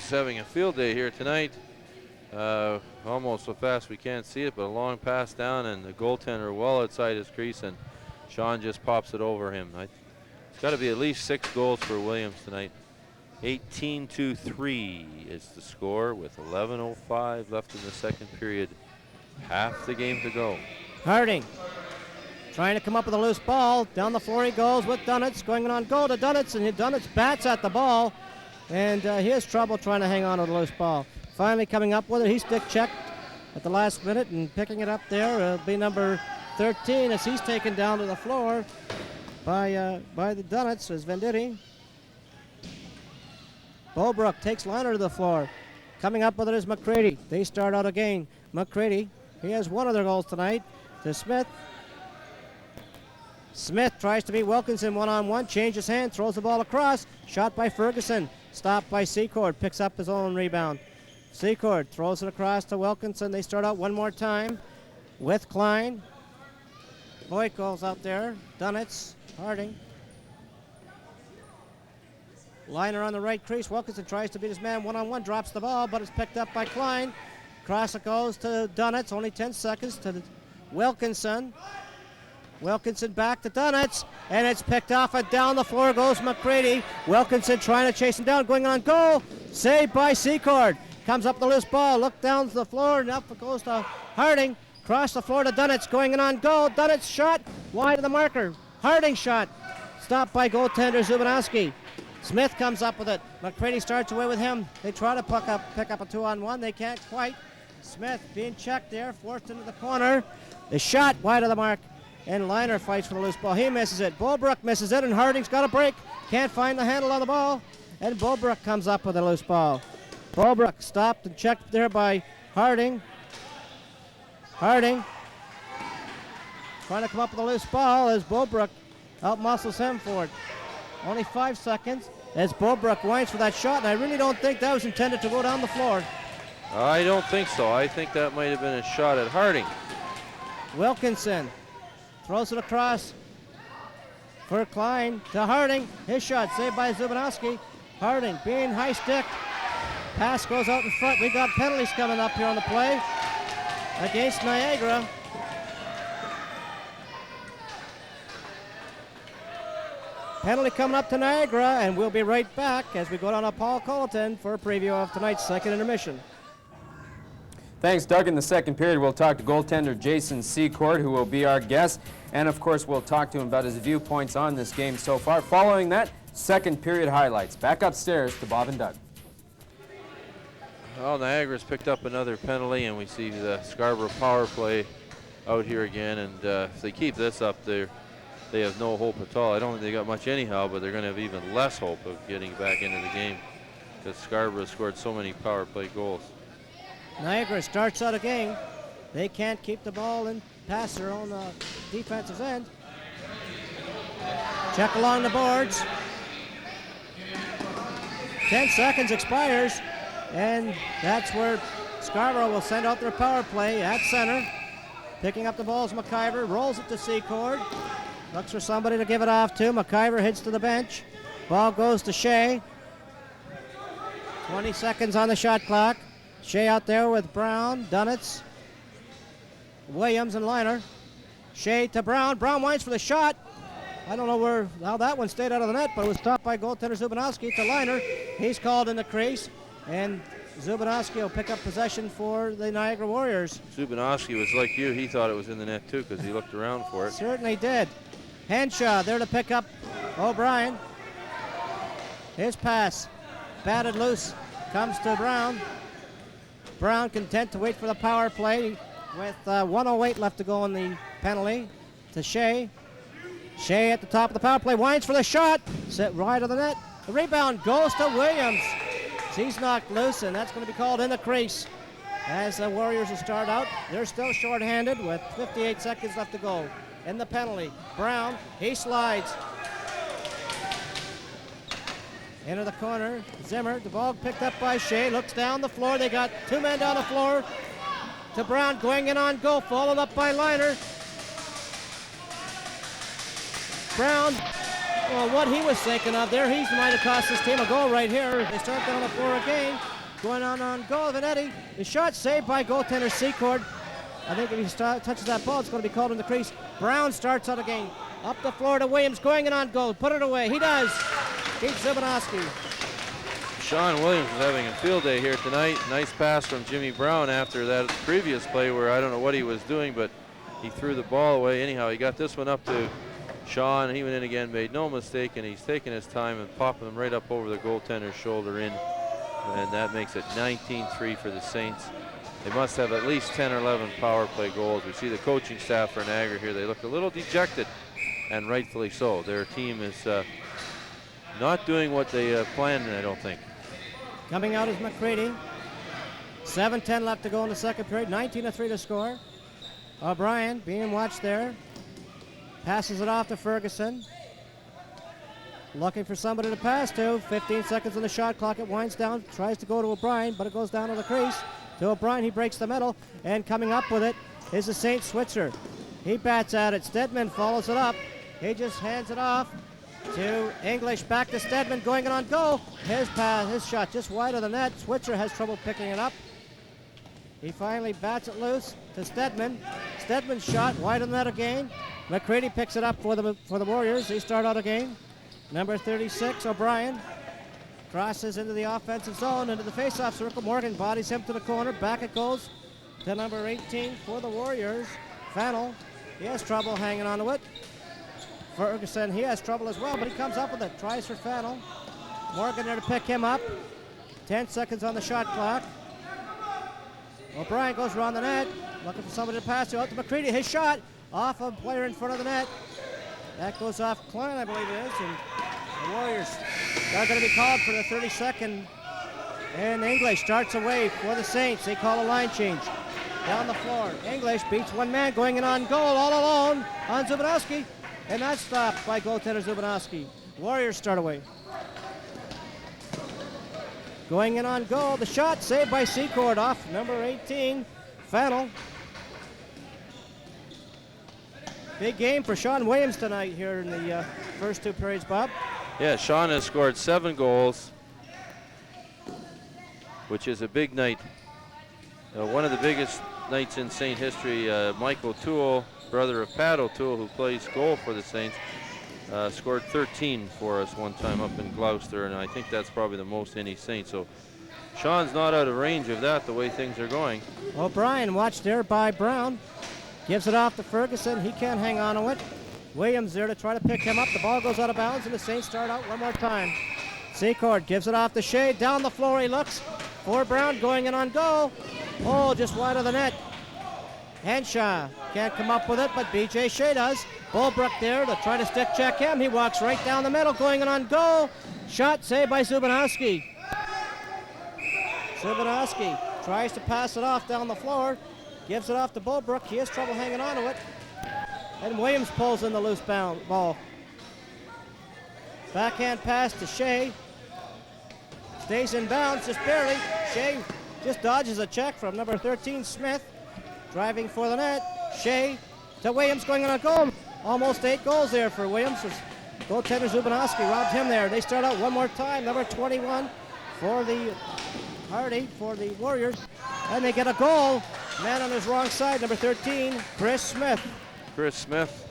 is having a field day here tonight. Almost so fast we can't see it, but a long pass down, and the goaltender well outside his crease, and Sean just pops it over him. It's got to be at least 6 goals for Williams tonight. 18-3 is the score with 11:05 left in the second period. Half the game to go. Harding trying to come up with a loose ball. Down the floor he goes with Dunitz, going on goal to Dunitz, and Dunitz bats at the ball, and he has trouble trying to hang on to the loose ball. Finally coming up with it, he stick checked at the last minute and picking it up there. It'll be number 13 as he's taken down to the floor by the Dunitz as Venditti. Bulbrook takes Liner to the floor. Coming up with it is McCready. They start out again. McCready, he has one of their goals tonight. To Smith. Smith tries to beat Wilkinson one-on-one, changes hand, throws the ball across. Shot by Ferguson, stopped by Secord, picks up his own rebound. Secord throws it across to Wilkinson. They start out one more time with Klein. Voigt goes out there. Dunitz, Harding. Liner on the right crease. Wilkinson tries to beat his man one-on-one, drops the ball, but it's picked up by Klein. Cross it goes to Dunitz, only 10 seconds to Wilkinson. Wilkinson back to Dunitz, and it's picked off, and down the floor goes McCready. Wilkinson trying to chase him down, going on goal. Saved by Secord. Comes up the loose ball, look down to the floor, and up it goes to Harding. Cross the floor to Dunitz, going in on goal. Dunitz shot wide of the marker. Harding shot. Stopped by goaltender Zubanowski. Smith comes up with it. McCready starts away with him. They try to pick up a 2-on-1. They can't quite. Smith being checked there, forced into the corner. The shot wide of the mark. And Liner fights for the loose ball. He misses it. Bulbrook misses it, and Harding's got a break. Can't find the handle on the ball. And Bulbrook comes up with a loose ball. Bulbrook stopped and checked there by Harding. Harding trying to come up with a loose ball as Bulbrook outmuscles him for it. Only 5 seconds as Bulbrook winds for that shot, and I really don't think that was intended to go down the floor. I don't think so. I think that might have been a shot at Harding. Wilkinson throws it across for Klein to Harding. His shot saved by Zubanowski. Harding being high stick. Pass goes out in front. We got penalties coming up here on the play against Niagara. Penalty coming up to Niagara, and we'll be right back as we go down to Paul Colleton for a preview of tonight's second intermission. Thanks, Doug. In the second period, we'll talk to goaltender Jason Secord, who will be our guest. And, of course, we'll talk to him about his viewpoints on this game so far. Following that, second period highlights. Back upstairs to Bob and Doug. Well, Niagara's picked up another penalty, and we see the Scarborough power play out here again. And if they keep this up, they have no hope at all. I don't think they got much anyhow, but they're going to have even less hope of getting back into the game because Scarborough scored so many power play goals. Niagara starts out again. They can't keep the ball and pass their own defensive end. Check along the boards. 10 seconds expires, and that's where Scarborough will send out their power play at center. Picking up the ball is McIver, rolls it to Secord. Looks for somebody to give it off to. McIver hits to the bench. Ball goes to Shea. 20 seconds on the shot clock. Shea out there with Brown, Dunitz, Williams, and Liner. Shea to Brown. Brown winds for the shot. I don't know how that one stayed out of the net, but it was stopped by goaltender Zubanowski to Liner. He's called in the crease, and Zubanowski will pick up possession for the Niagara Warriors. Zubanowski was like you. He thought it was in the net, too, because he looked around for it. Certainly did. Henshaw there to pick up O'Brien. His pass batted loose. Comes to Brown. Brown content to wait for the power play with 1:08 left to go in the penalty to Shea. Shea at the top of the power play, winds for the shot, set right of the net. The rebound goes to Williams. He's knocked loose, and that's going to be called in the crease. As the Warriors will start out, they're still shorthanded with 58 seconds left to go. In the penalty, Brown, he slides. Into the corner, Zimmer, the ball picked up by Shea, looks down the floor. They got 2 men down the floor to Brown, going in on goal, followed up by Liner. Brown, well, what he was thinking of there, he might have cost his team a goal right here. They start down the floor again. going on goal. Vanetti, the shot saved by goaltender Secord. I think if he touches that ball, it's going to be called in the crease. Brown starts out again. Up the floor to Williams, going in on goal. Put it away. He does. Beats Zubanowski. Sean Williams is having a field day here tonight. Nice pass from Jimmy Brown after that previous play where I don't know what he was doing, but he threw the ball away. Anyhow, he got this one up to Sean. He went in again, made no mistake, and he's taking his time and popping them right up over the goaltender's shoulder in. And that makes it 19-3 for the Saints. They must have at least 10 or 11 power play goals. We see the coaching staff for Niagara here. They look a little dejected, and rightfully so. Their team is not doing what they planned, I don't think. Coming out is McCready. 7:10 left to go in the second period. 19-3 to score. O'Brien being watched there. Passes it off to Ferguson. Looking for somebody to pass to. 15 seconds on the shot clock. It winds down. Tries to go to O'Brien, but it goes down to the crease. To O'Brien, he breaks the middle, and coming up with it is the Saint Switzer. He bats at it. Stedman follows it up. He just hands it off to English, back to Stedman, going in on goal. His pass, his shot just wide of the net. Switzer has trouble picking it up. He finally bats it loose to Stedman. Stedman's shot wide of the net again. McCready picks it up for the Warriors. They start out again. Number 36, O'Brien. Crosses into the offensive zone, into the face-off circle. Morgan bodies him to the corner. Back it goes to number 18 for the Warriors. Fennel, he has trouble hanging on to it. Ferguson, he has trouble as well, but he comes up with it. Tries for Fennel. Morgan there to pick him up. 10 seconds on the shot clock. O'Brien goes around the net, looking for somebody to pass to. Out to McCready. His shot off a player in front of the net. That goes off Klein, I believe it is, and the Warriors are going to be called for the 32nd. And English starts away for the Saints. They call a line change. Down the floor. English beats one man, going in on goal all alone on Zubanowski. And that's stopped by goaltender Zubanowski. Warriors start away. Going in on goal. The shot saved by Secord off number 18, Fennel. Big game for Sean Williams tonight here in the first two periods, Bob. Yeah, Sean has scored 7 goals, which is a big night. One of the biggest nights in Saint history. Mike O'Toole, brother of Pat O'Toole, who plays goal for the Saints, scored 13 for us one time up in Gloucester, and I think that's probably the most any Saint. So Sean's not out of range of that, the way things are going. O'Brien watched there by Brown. Gives it off to Ferguson. He can't hang on to it. Williams there to try to pick him up. The ball goes out of bounds, and the Saints start out one more time. Secord gives it off to Shea. Down the floor he looks for Brown, going in on goal. Oh, just wide of the net. Henshaw can't come up with it, but B.J. Shea does. Bulbrook there to try to stick check him. He walks right down the middle, going in on goal. Shot saved by Zubanowski. Zubanowski tries to pass it off down the floor. Gives it off to Bulbrook. He has trouble hanging on to it. And Williams pulls in the loose ball. Backhand pass to Shea. Stays in bounds just barely. Shea just dodges a check from number 13, Smith. Driving for the net. Shea to Williams, going on a goal. Almost 8 goals there for Williams. Goaltender Zubanowski robbed him there. They start out one more time. Number 21 for the Hardy for the Warriors. And they get a goal. Man on his wrong side, number 13, Chris Smith. Chris Smith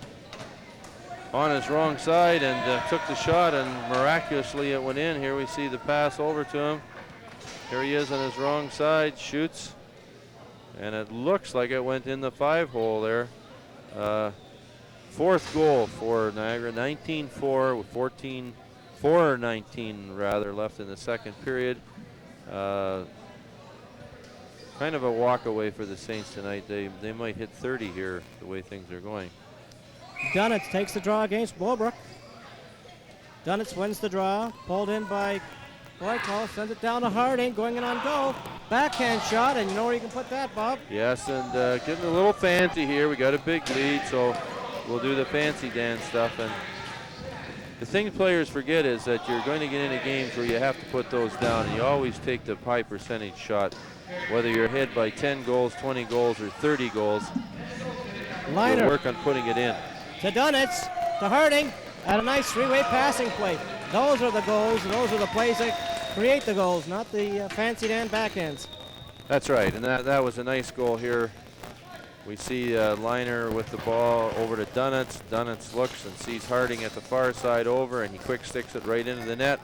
on his wrong side and took the shot, and miraculously it went in. Here we see the pass over to him. Here he is on his wrong side, shoots, and it looks like it went in the 5-hole there. 4th goal for Niagara, 19-4 with 4:19 rather left in the second period. Kind of a walk away for the Saints tonight. They might hit 30 here the way things are going. Dunnett takes the draw against Bulbrook. Dunnett wins the draw, pulled in by Boyko, sends it down to Harding, going in on goal. Backhand shot, and you know where you can put that, Bob? Yes, and getting a little fancy here. We got a big lead, so we'll do the fancy dance stuff. And the thing players forget is that you're going to get into games where you have to put those down, and you always take the high percentage shot. Whether you're ahead by 10 goals, 20 goals, or 30 goals, Liner. you'll work on putting it in. To Dunnett, to Harding, and a nice three-way passing play. Those are the goals, those are the plays that create the goals, not the fancied and backhands. That's right, and that was a nice goal here. We see Liner with the ball over to Dunitz. Dunitz looks and sees Harding at the far side over, and he quick sticks it right into the net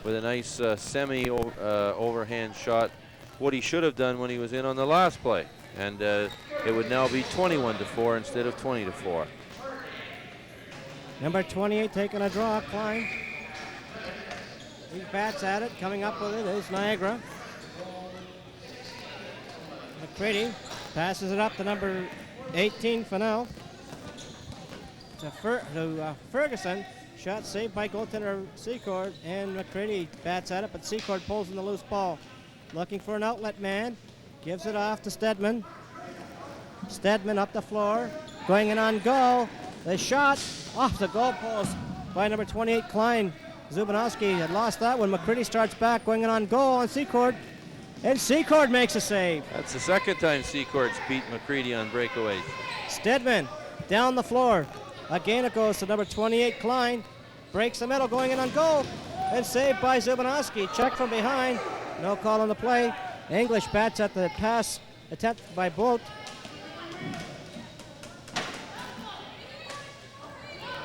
with a nice overhand shot. What he should have done when he was in on the last play. And it would now be 21-4 instead of 20-4. Number 28 taking a draw, Klein. He bats at it, coming up with it is Niagara. McCready passes it up to number 18, Fennell. To Ferguson. Shot saved by goaltender Secord, and McCready bats at it, but Secord pulls in the loose ball. Looking for an outlet man. Gives it off to Stedman. Stedman up the floor. Going in on goal. The shot off the goal post by number 28, Klein. Zubanowski had lost that one. McCready starts back, going in on goal on Secord. And Secord makes a save. That's the second time Secord's beat McCready on breakaways. Stedman down the floor. Again it goes to number 28, Klein. Breaks the middle, going in on goal. And saved by Zubanowski. Check from behind. No call on the play. English bats at the pass attempt by Bolt.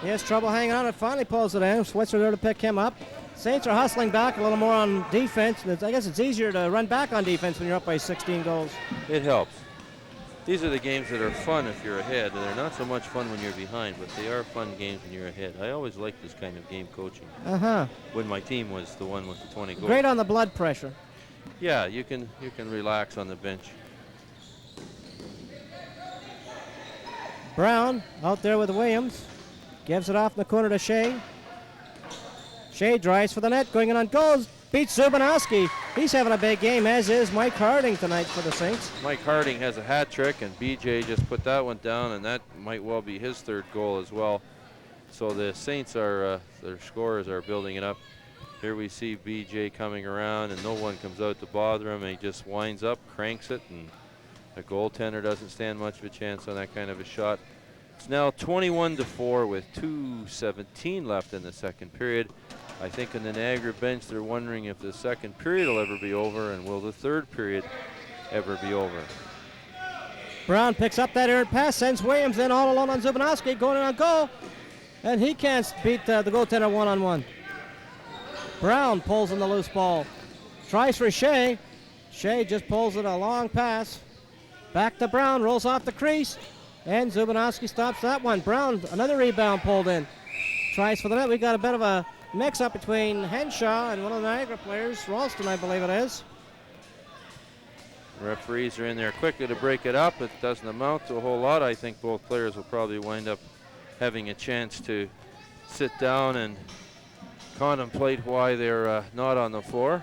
He has trouble hanging on and finally pulls it in. Switzer there to pick him up. Saints are hustling back a little more on defense. I guess it's easier to run back on defense when you're up by 16 goals. It helps. These are the games that are fun if you're ahead, and they're not so much fun when you're behind, but they are fun games when you're ahead. I always like this kind of game coaching. When my team was the one with the 20 goals. Great on the blood pressure. Yeah, you can relax on the bench. Brown out there with Williams. Gives it off in the corner to Shea. Shea drives for the net, going in on goals. Beats Zubanowski. He's having a big game, as is Mike Harding tonight for the Saints. Mike Harding has a hat trick, and BJ just put that one down, and that might well be his third goal as well. So the Saints are, their scorers are building it up. Here we see BJ coming around, and no one comes out to bother him, and he just winds up, cranks it, and the goaltender doesn't stand much of a chance on that kind of a shot. It's now 21-4 with 2:17 left in the second period. I think in the Niagara bench they're wondering if the second period will ever be over, and will the third period ever be over. Brown picks up that errant pass, sends Williams in all alone on Zubanowski, going in on goal, and he can't beat the goaltender one-on-one. Brown pulls in the loose ball. Tries for Shea. Shea just pulls it a long pass. Back to Brown, rolls off the crease, and Zubanowski stops that one. Brown, another rebound pulled in. Tries for the net. We got a bit of a mix-up between Henshaw and one of the Niagara players, Ralston, I believe it is. Referees are in there quickly to break it up. It doesn't amount to a whole lot. I think both players will probably wind up having a chance to sit down and contemplate why they're not on the floor.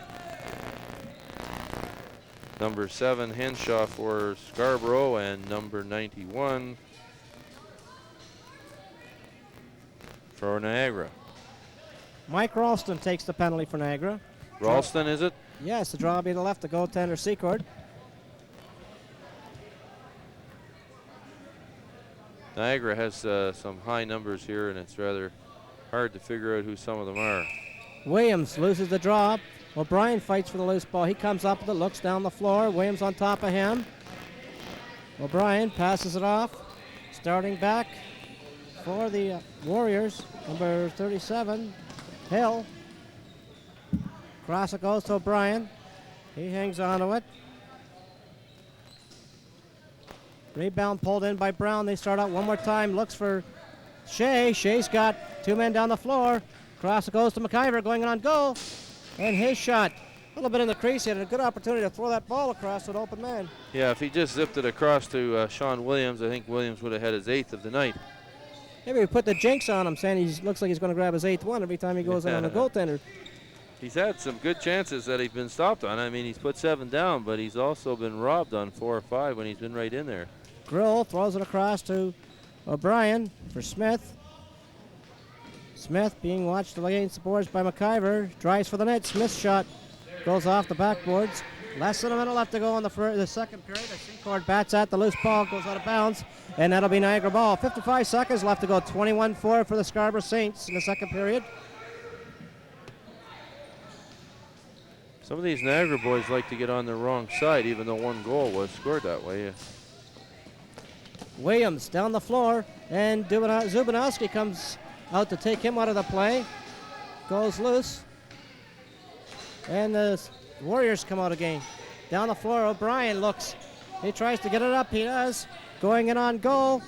Number 7, Henshaw for Scarborough, and number 91 for Niagara. Mike Ralston takes the penalty for Niagara. Ralston, is it? Yes, the draw will be to the left, the goaltender Secord. Niagara has some high numbers here, and it's rather hard to figure out who some of them are. Williams loses the draw. O'Brien fights for the loose ball. He comes up with it, looks down the floor. Williams on top of him. O'Brien passes it off. Starting back for the Warriors, number 37, Hill. Cross it goes to O'Brien. He hangs on to it. Rebound pulled in by Brown. They start out one more time. Looks for Shea. Shea's got two men down the floor. Cross it goes to McIver, going on goal. And his shot, a little bit in the crease. He had a good opportunity to throw that ball across to an open man. Yeah, if he just zipped it across to Sean Williams, I think Williams would have had his 8th of the night. Maybe we put the jinx on him, saying he looks like he's going to grab his 8th one every time he goes in on the goaltender. He's had some good chances that he's been stopped on. I mean, he's put 7 down, but he's also been robbed on 4 or 5 when he's been right in there. Grill throws it across to O'Brien for Smith. Smith being watched against the boards by McIver. Drives for the net. Smith's shot goes off the backboards. Less than a minute left to go in the second period. The Secord bats at the loose ball, goes out of bounds, and that'll be Niagara ball. 55 seconds left to go. 21-4 for the Scarborough Saints in the second period. Some of these Niagara boys like to get on the wrong side, even though one goal was scored that way. Williams down the floor, and Zubanowski comes out to take him out of the play. Goes loose. And the Warriors come out again. Down the floor, O'Brien looks. He tries to get it up. He does. Going in on goal.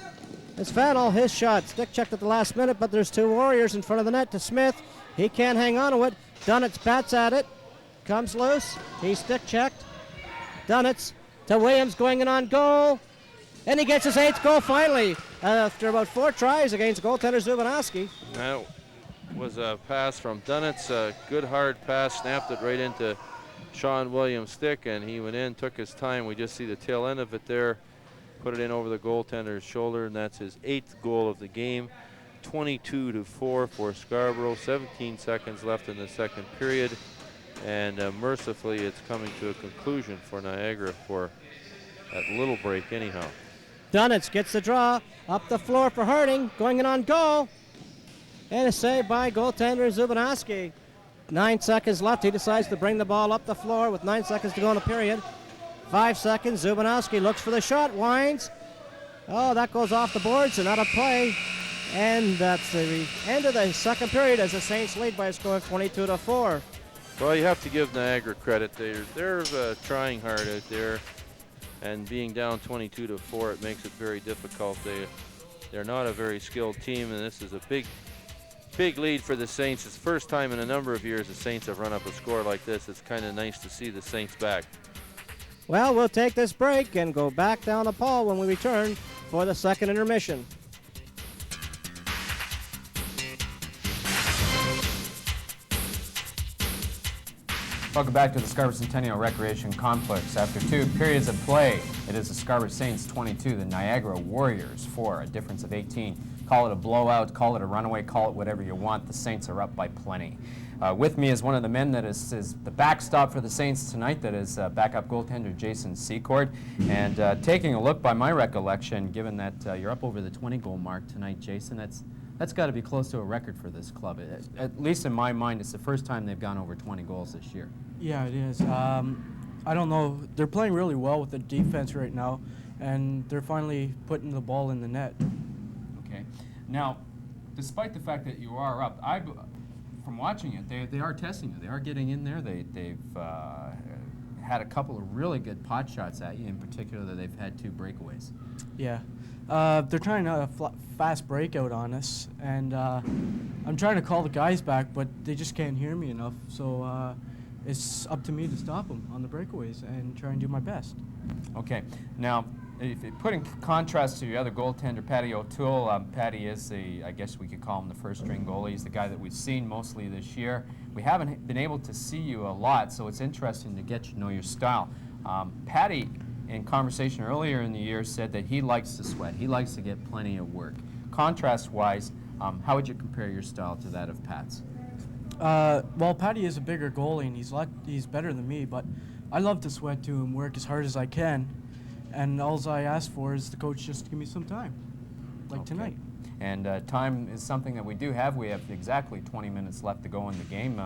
It's Fannell, his shot. Stick checked at the last minute, but there's two Warriors in front of the net to Smith. He can't hang on to it. Dunnitz bats at it. Comes loose. He's stick checked. Dunnitz to Williams going in on goal. And he gets his 8th goal finally after about 4 tries against goaltender Zubanowski. That was a pass from Dunnitz. A good hard pass, snapped it right into Sean Williams' stick, and he went in, took his time. We just see the tail end of it there. Put it in over the goaltender's shoulder, and that's his 8th goal of the game. 22-4 for Scarborough. 17 seconds left in the second period. And mercifully, it's coming to a conclusion for Niagara for that little break anyhow. Dunnitz gets the draw up the floor for Harding, going in on goal. And a save by goaltender Zubanowski. 9 seconds left. He decides to bring the ball up the floor with 9 seconds to go in the period. 5 seconds. Zubanowski looks for the shot, winds. Oh, that goes off the boards and out of play. And that's the end of the second period as the Saints lead by a score of 22-4. Well, you have to give Niagara credit. They're trying hard out there, and being down 22-4, it makes it very difficult. They're not a very skilled team, and this is a big lead for the Saints. It's the first time in a number of years the Saints have run up a score like this. It's kind of nice to see the Saints back. Well, we'll take this break and go back down to Paul when we return for the second intermission. Welcome back to the Scarborough Centennial Recreation Complex. After 2 periods of play, it is the Scarborough Saints 22, the Niagara Warriors 4, a difference of 18. Call it a blowout, call it a runaway, call it whatever you want. The Saints are up by plenty. With me is one of the men that is the backstop for the Saints tonight, that is backup goaltender Jason Secord. And taking a look by my recollection, given that you're up over the 20-goal mark tonight, Jason, that's got to be close to a record for this club. At least in my mind, it's the first time they've gone over 20 goals this year. Yeah, it is. I don't know. They're playing really well with the defense right now, and they're finally putting the ball in the net. Okay. Now, despite the fact that you are up, from watching it, they are testing you. They are getting in there. They've had a couple of really good pot shots at you. In particular, that they've had 2 breakaways. Yeah. They're trying a fast breakout on us, and I'm trying to call the guys back, but they just can't hear me enough. So it's up to me to stop them on the breakaways and try and do my best. Okay. Now, if you put in contrast to your other goaltender, Patty O'Toole, Patty is I guess we could call him the first-string goalie. He's the guy that we've seen mostly this year. We haven't been able to see you a lot, so it's interesting to get to know your style. Patty, in conversation earlier in the year, said that he likes to sweat. He likes to get plenty of work. Contrast-wise, how would you compare your style to that of Pat's? Well, Patty is a bigger goalie, and he's better than me, but I love to sweat too and work as hard as I can. And all I ask for is the coach just give me some time, like tonight. And time is something that we do have. We have exactly 20 minutes left to go in the game.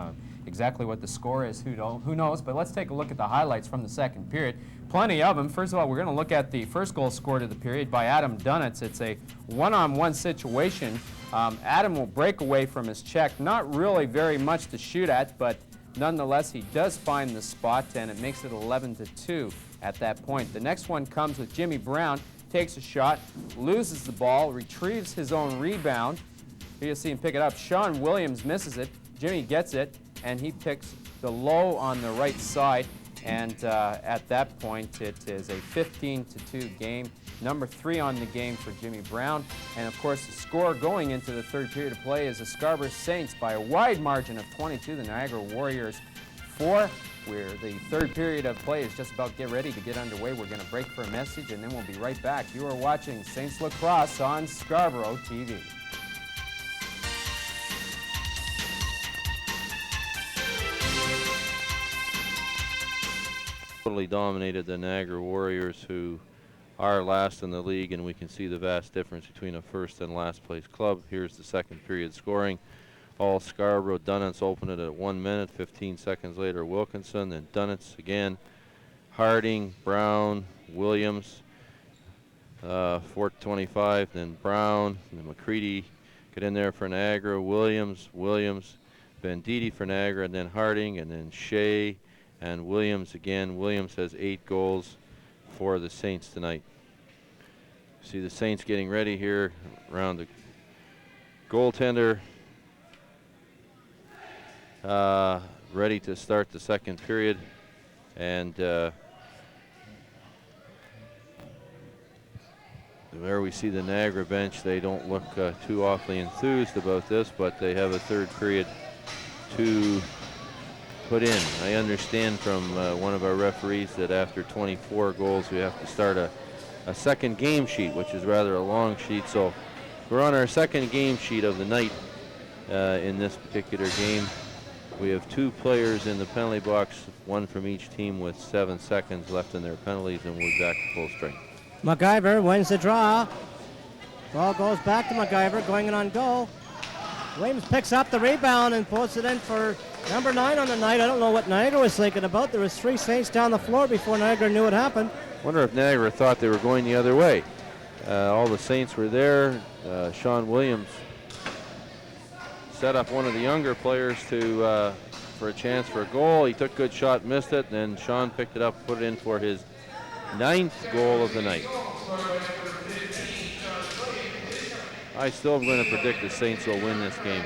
Exactly what the score is, who knows? But let's take a look at the highlights from the second period. Plenty of them. First of all, we're going to look at the first goal scored of the period by Adam Dunnitz. It's a one-on-one situation. Adam will break away from his check. Not really very much to shoot at, but nonetheless, he does find the spot, and it makes it 11-2 at that point. The next one comes with Jimmy Brown. Takes a shot, loses the ball, retrieves his own rebound. Here you see him pick it up. Sean Williams misses it. Jimmy gets it, and he picks the low on the right side. And at that point, it is a 15-2 game. Number 3 on the game for Jimmy Brown. And of course, the score going into the third period of play is the Scarborough Saints by a wide margin of 22. The Niagara Warriors 4. Where the third period of play is just about ready to get underway. We're going to break for a message, and then we'll be right back. You are watching Saints Lacrosse on Scarborough TV. Totally dominated the Niagara Warriors, who are last in the league, and we can see the vast difference between a first and last place club. Here's the second period scoring. all Scarborough. Dunnits opened it at 1 minute. 15 seconds later, Wilkinson. Then Dunnits again. Harding, Brown, Williams. 4:25. Then Brown. And then McCready get in there for Niagara. Williams. Banditti for Niagara. And then Harding. And then Shea. And Williams again. Williams has 8 goals for the Saints tonight. See the Saints getting ready here around the goaltender. Ready to start the second period. And there we see the Niagara bench. They don't look too awfully enthused about this, but they have a third period to put in. I understand from one of our referees that after 24 goals we have to start a second game sheet, which is rather a long sheet. So we're on our second game sheet of the night in this particular game. We have 2 players in the penalty box, 1 from each team with 7 seconds left in their penalties, and we'll be back to full strength. MacGyver wins the draw. Ball goes back to MacGyver, going in on goal. Williams picks up the rebound and puts it in for number 9 on the night. I don't know what Niagara was thinking about. There was 3 Saints down the floor before Niagara knew it happened. Wonder if Niagara thought they were going the other way. All the Saints were there. Sean Williams set up one of the younger players to for a chance for a goal. He took a good shot, missed it, then Sean picked it up, put it in for his 9th goal of the night. I still am going to predict the Saints will win this game.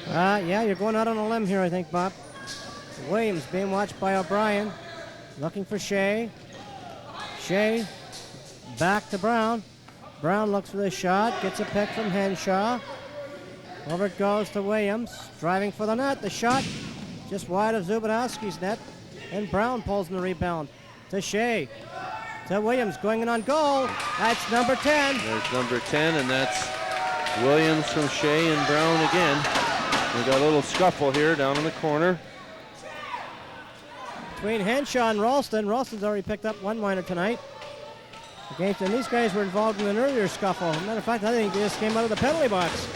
Yeah, you're going out on a limb here, I think, Bob. Williams being watched by O'Brien. Looking for Shea. Shea back to Brown. Brown looks for the shot, gets a pick from Henshaw. Over it goes to Williams, driving for the net. The shot just wide of Zubadowski's net, and Brown pulls in the rebound to Shea. To Williams, going in on goal. That's number 10. There's number 10, and that's Williams from Shea and Brown again. We got a little scuffle here down in the corner. Between Henshaw and Ralston. Ralston's already picked up 1 minor tonight. And these guys were involved in an earlier scuffle. As a matter of fact, I think they just came out of the penalty box.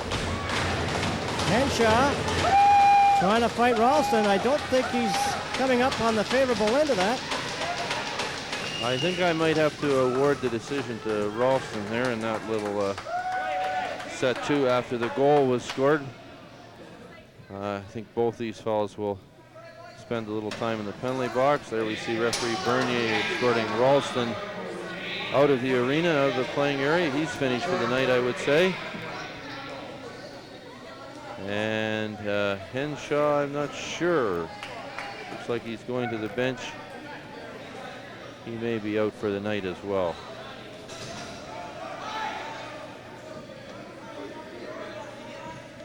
Henshaw trying to fight Ralston. I don't think he's coming up on the favorable end of that. I think I might have to award the decision to Ralston there in that little set 2 after the goal was scored. I think both these fellows will spend a little time in the penalty box. There we see referee Bernier escorting Ralston out of the arena, out of the playing area. He's finished for the night, I would say. And Henshaw, I'm not sure. Looks like he's going to the bench. He may be out for the night as well.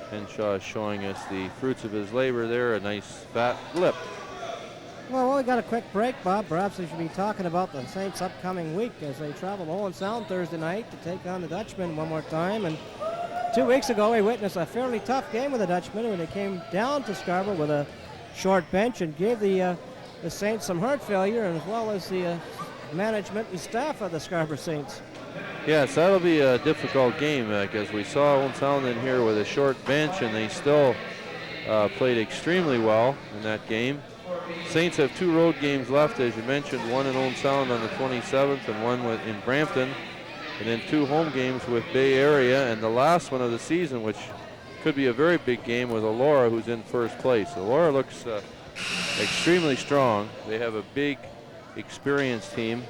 Henshaw is showing us the fruits of his labor there, a nice fat lip. Well, we got a quick break, Bob. Perhaps we should be talking about the Saints' upcoming week as they travel to Owen Sound Thursday night to take on the Dutchmen one more time. And 2 weeks ago, we witnessed a fairly tough game with the Dutchmen when they came down to Scarborough with a short bench and gave the Saints some heart failure, as well as the management and staff of the Scarborough Saints. Yes, that'll be a difficult game because we saw Owen Sound in here with a short bench, and they still played extremely well in that game. Saints have 2 road games left, as you mentioned, one in Owen Sound on the 27th and one in Brampton, and then 2 home games with Bay Area, and the last one of the season, which could be a very big game, with Elora, who's in first place. Elora looks extremely strong. They have a big, experienced team.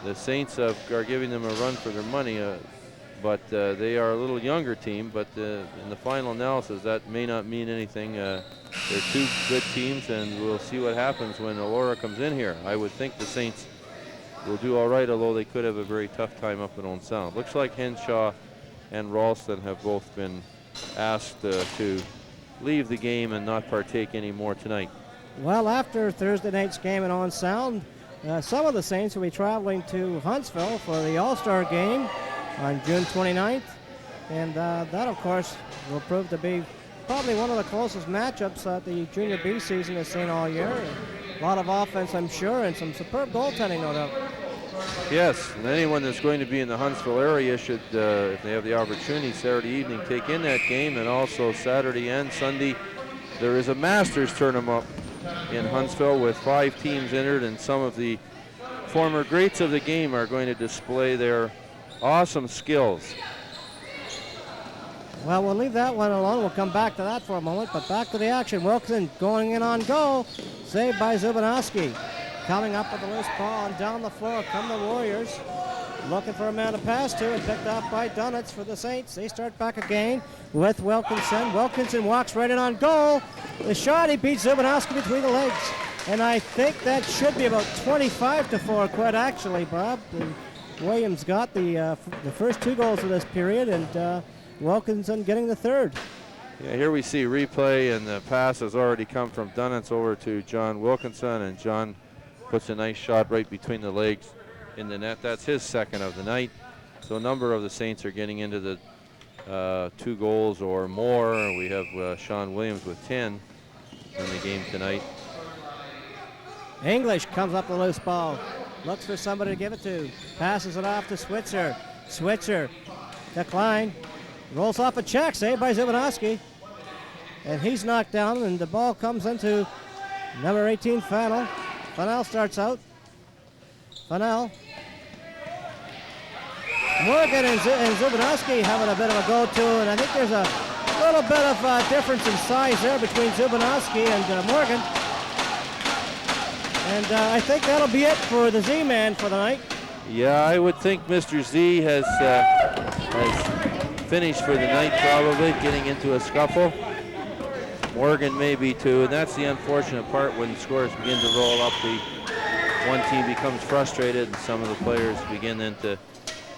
The Saints are giving them a run for their money, but they are a little younger team, but in the final analysis, that may not mean anything. They're 2 good teams, and we'll see what happens when Elora comes in here. I would think the Saints will do all right, although they could have a very tough time up in Owen Sound. Looks like Henshaw and Ralston have both been asked to leave the game and not partake anymore tonight. Well, after Thursday night's game in Owen Sound, some of the Saints will be traveling to Huntsville for the All-Star game on June 29th. And that, of course, will prove to be probably one of the closest matchups that the Junior B season has seen all year. A lot of offense, I'm sure, and some superb goaltending, no doubt. Yes, and anyone that's going to be in the Huntsville area should, if they have the opportunity, Saturday evening, take in that game. And also Saturday and Sunday, there is a Masters tournament in Huntsville with 5 teams entered, and some of the former greats of the game are going to display their awesome skills. Well, we'll leave that one alone. We'll come back to that for a moment, but back to the action. Wilkinson going in on goal. Saved by Zubinowski. Coming up with the loose ball and down the floor come the Warriors. Looking for a man to pass to, and picked up by Dunitz for the Saints. They start back again with Wilkinson. Wilkinson walks right in on goal. The shot, he beats Zubinowski between the legs. And I think that should be about 25-4, quite actually, Bob. And Williams got the first 2 goals of this period, and Wilkinson getting the third. Yeah, here we see replay, and the pass has already come from Dunitz over to John Wilkinson, and John puts a nice shot right between the legs in the net. That's his second of the night. So a number of the Saints are getting into the 2 goals or more. We have Sean Williams with 10 in the game tonight. English comes up the loose ball. Looks for somebody to give it to. Passes it off to Switzer. Switzer decline. Rolls off a check, saved by Zubinowski. And he's knocked down, and the ball comes into number 18, Fennell. Fennell starts out. Fennell. Morgan and Zubinowski having a bit of a go-to, and I think there's a little bit of difference in size there between Zubinowski and Morgan. And I think that'll be it for the Z-Man for the night. Yeah, I would think Mr. Z has finished for the night, probably getting into a scuffle. Morgan maybe too, and that's the unfortunate part when scores begin to roll up. One team becomes frustrated, and some of the players begin then to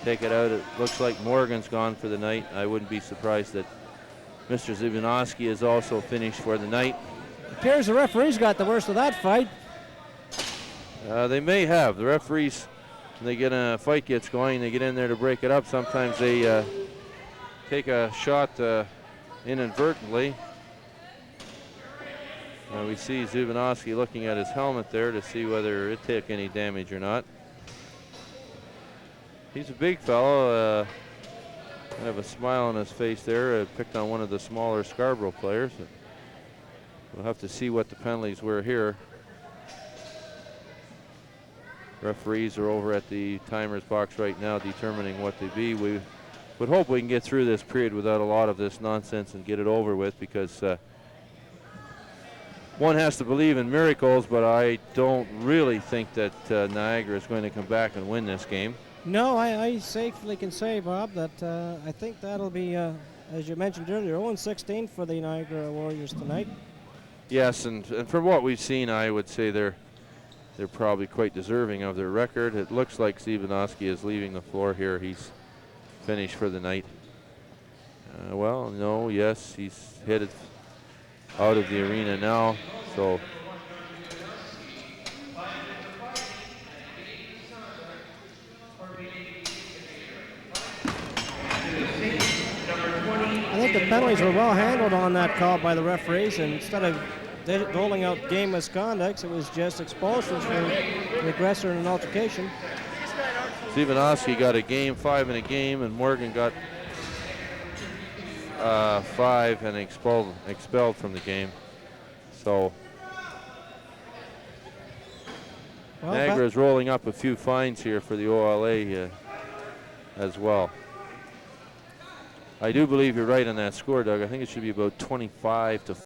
take it out. It looks like Morgan's gone for the night. I wouldn't be surprised that Mr. Zubinowski is also finished for the night. It appears the referees got the worst of that fight. They may have. The referees, when they get a fight gets going, they get in there to break it up. Sometimes they take a shot inadvertently. We see Zubinowski looking at his helmet there to see whether it took any damage or not. He's a big fellow. Kind of a smile on his face there. Picked on one of the smaller Scarborough players. We'll have to see what the penalties were here. Referees are over at the timer's box right now determining what they be. We would hope we can get through this period without a lot of this nonsense and get it over with, because one has to believe in miracles, but I don't really think that Niagara is going to come back and win this game. No, I safely can say, Bob, that I think that'll be, as you mentioned earlier, 0-16 for the Niagara Warriors tonight. Yes, and from what we've seen, I would say they're probably quite deserving of their record. It looks like Zubinowski is leaving the floor here. He's finished for the night. Well, no, yes, he's headed out of the arena now. So I think the penalties were well handled on that call by the referees, and instead of doling out game misconducts, it was just expulsions for the aggressor in an altercation. Zubinowski got a game, 5 in a game, and Morgan got 5 and expelled from the game. So Niagara is rolling up a few fines here for the OLA as well. I do believe you're right on that score, Doug. I think it should be about 25-4.